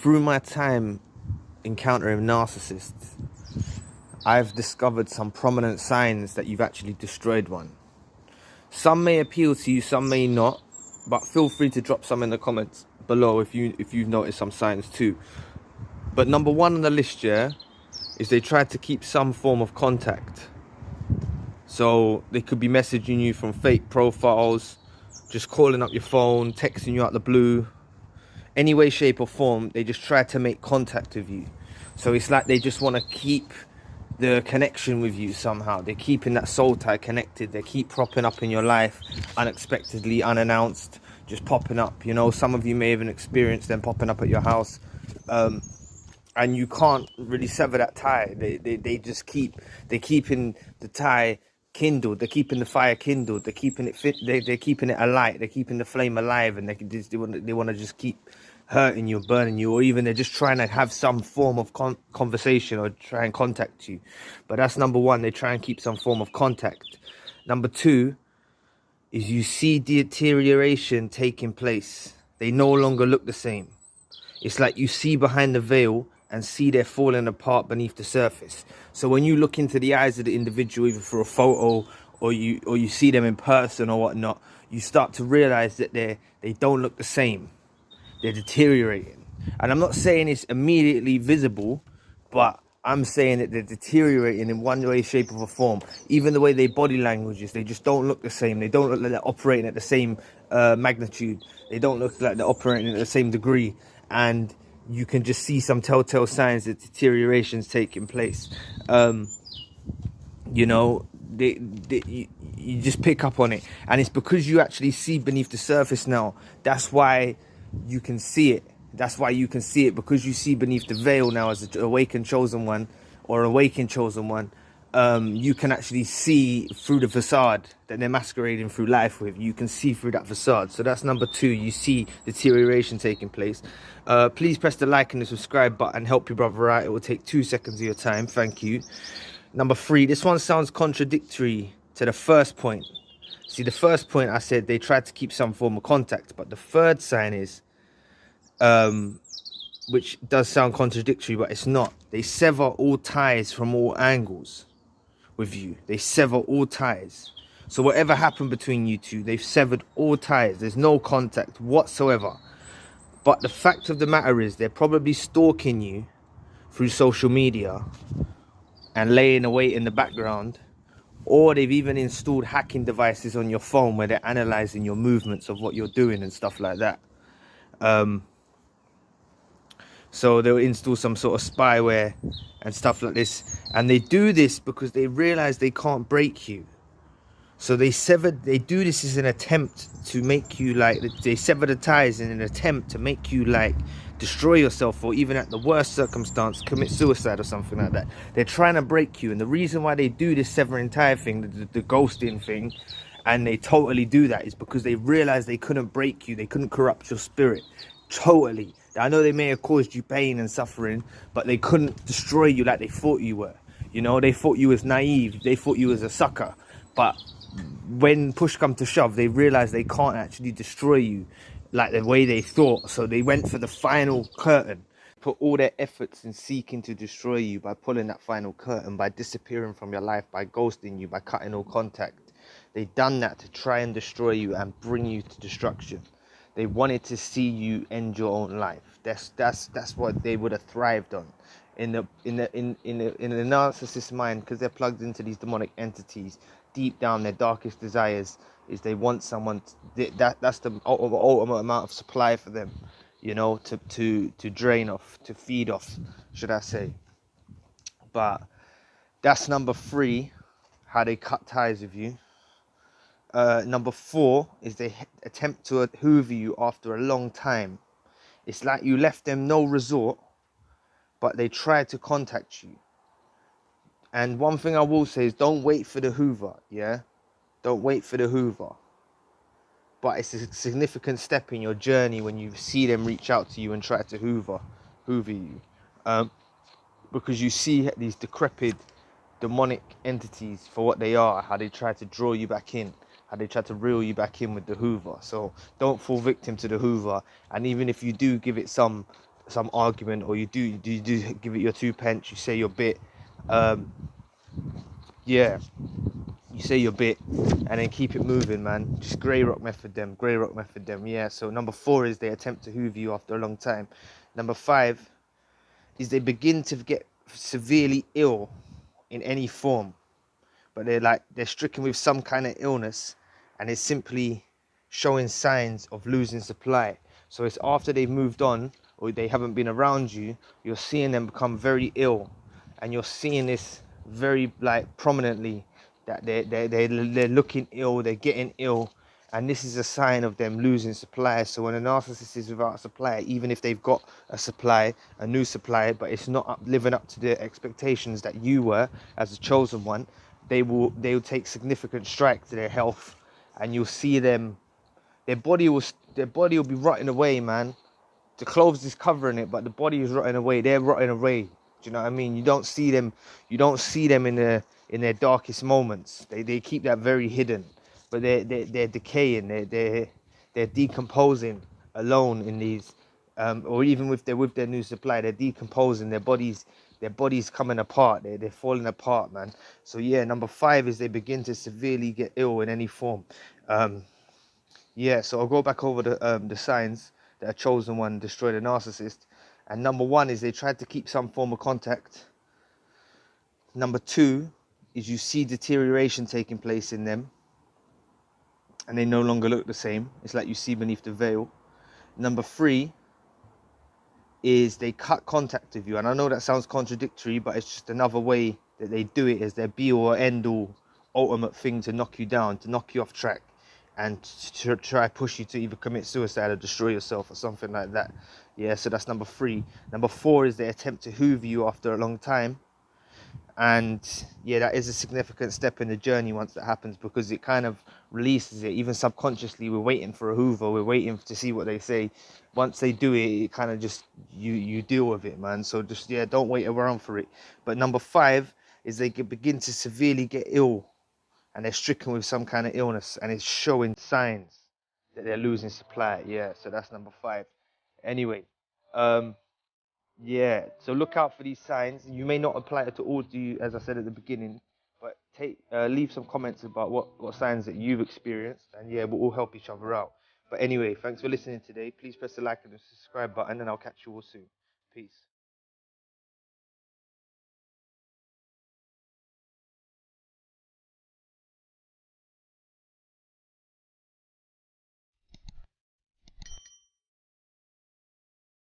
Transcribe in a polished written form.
through my time encountering narcissists, I've discovered some prominent signs that you've actually destroyed one. Some may appeal to you, some may not, but feel free to drop some in the comments below if you've noticed some signs too. But number one on the list, yeah, is they try to keep some form of contact. So they could be messaging you from fake profiles, just calling up your phone, texting you out the blue. Any way, shape or form, they just try to make contact with you. So it's like they just want to keep the connection with you somehow. They're keeping that soul tie connected. They keep popping up in your life unexpectedly, unannounced, just popping up. You know, some of you may even experience them popping up at your house, and you can't really sever that tie. They just they're keeping the tie kindled. They're keeping the fire kindled. They're keeping it fit. They're keeping it alight. They're keeping the flame alive, and they want to just keep hurting you, burning you, or even they're just trying to have some form of conversation or try and contact you. But that's number one. They try and keep some form of contact. Number two is you see deterioration taking place. They no longer look the same. It's like you see behind the veil and see they're falling apart beneath the surface. So when you look into the eyes of the individual, either for a photo or you see them in person or whatnot, you start to realize that they don't look the same. They're deteriorating. And I'm not saying it's immediately visible, but I'm saying that they're deteriorating in one way, shape or form. Even the way they body language is, they just don't look the same. They don't look like they're operating at the same magnitude. They don't look like they're operating at the same degree. And you can just see some telltale signs that deterioration's taking place. You know, you just pick up on it. And it's because you actually see beneath the surface now. That's why you can see it. That's why you can see it, because you see beneath the veil now as an awakened chosen one or awakened chosen one. You can actually see through the facade that they're masquerading through life with. You can see through that facade. So that's number two. You see deterioration taking place. Please press the like and the subscribe button. Help your brother out. It will take 2 seconds of your time. Thank you. Number three. This one sounds contradictory to the first point. See, the first point I said they tried to keep some form of contact. But the third sign is, which does sound contradictory, but it's not. They sever all ties from all angles with you. They sever all ties. So whatever happened between you two, they've severed all ties. There's no contact whatsoever. But the fact of the matter is, they're probably stalking you through social media and laying away in the background, or they've even installed hacking devices on your phone where they're analyzing your movements of what you're doing and stuff like that. So they'll install some sort of spyware and stuff like this. And they do this because they realize they can't break you. So they do this as an attempt to make you, like, they sever the ties in an attempt to make you, like, destroy yourself, or even at the worst circumstance, commit suicide or something like that. They're trying to break you. And the reason why they do this severing tie thing, the ghosting thing, and they totally do that, is because they realize they couldn't break you. They couldn't corrupt your spirit. Totally. I know they may have caused you pain and suffering, but they couldn't destroy you like they thought you were. You know, they thought you was naive. They thought you was a sucker. But when push come to shove, they realized they can't actually destroy you like the way they thought. So they went for the final curtain, put all their efforts in seeking to destroy you by pulling that final curtain, by disappearing from your life, by ghosting you, by cutting all contact. They done that to try and destroy you and bring you to destruction. They wanted to see you end your own life. That's what they would have thrived on. In the narcissist mind, because they're plugged into these demonic entities, deep down their darkest desires is they want someone that's the ultimate amount of supply for them, you know, to drain off, to feed off, should I say. But that's number three, how they cut ties with you. Number four is they attempt to hoover you after a long time. It's like you left them no resort, but they try to contact you. And one thing I will say is, don't wait for the hoover, yeah? Don't wait for the hoover. But it's a significant step in your journey when you see them reach out to you and try to hoover you. Because you see these decrepit, demonic entities for what they are, how they try to draw you back in, how they try to reel you back in with the hoover. So don't fall victim to the hoover. And even if you do give it some some argument, or you do give it your two pence, you say your bit, um yeah, you say your bit, and then keep it moving, man. Just grey rock method them, yeah. So number 4 is they attempt to hoover you after a long time. Number 5 is they begin to get severely ill in any form, but they're stricken with some kind of illness, and it's simply showing signs of losing supply. So it's after they've moved on, or they haven't been around you, you're seeing them become very ill, and you're seeing this very like prominently, that they're looking ill, they're getting ill, and this is a sign of them losing supply. So when a narcissist is without supply, even if they've got a new supply, but it's not living up to the expectations that you were as a chosen one, they'll take significant strike to their health, and you'll see them, their body will be rotting away, man. The clothes is covering it, but the body is rotting away. They're rotting away. Do you know what I mean? You don't see them in their darkest moments. They keep that very hidden, but they're decaying. They're decomposing alone in these, or even with their new supply, they're decomposing. Their bodies coming apart. They're falling apart, man. So yeah, number 5 is they begin to severely get ill in any form. Yeah, so I'll go back over the signs that a chosen one destroyed a narcissist. And number 1 is they tried to keep some form of contact. Number 2 is you see deterioration taking place in them, and they no longer look the same. It's like you see beneath the veil. Number 3 is they cut contact with you. And I know that sounds contradictory, but it's just another way that they do it, is their be all or end all ultimate thing to knock you down, to knock you off track, and to try push you to either commit suicide or destroy yourself or something like that. Yeah, so that's number 3. Number 4 is they attempt to hoover you after a long time. And yeah, that is a significant step in the journey once that happens, because it kind of releases it. Even subconsciously, we're waiting for a hoover, we're waiting to see what they say. Once they do it, it kind of just, you deal with it, man. So just, yeah, don't wait around for it. But number 5 is they begin to severely get ill, and they're stricken with some kind of illness, and it's showing signs that they're losing supply. Yeah, so that's number 5. Anyway, yeah, so look out for these signs. You may not apply it to all of you, as I said at the beginning, but leave some comments about what signs that you've experienced, and yeah, we'll all help each other out. But anyway, thanks for listening today. Please press the like and the subscribe button, and I'll catch you all soon. Peace.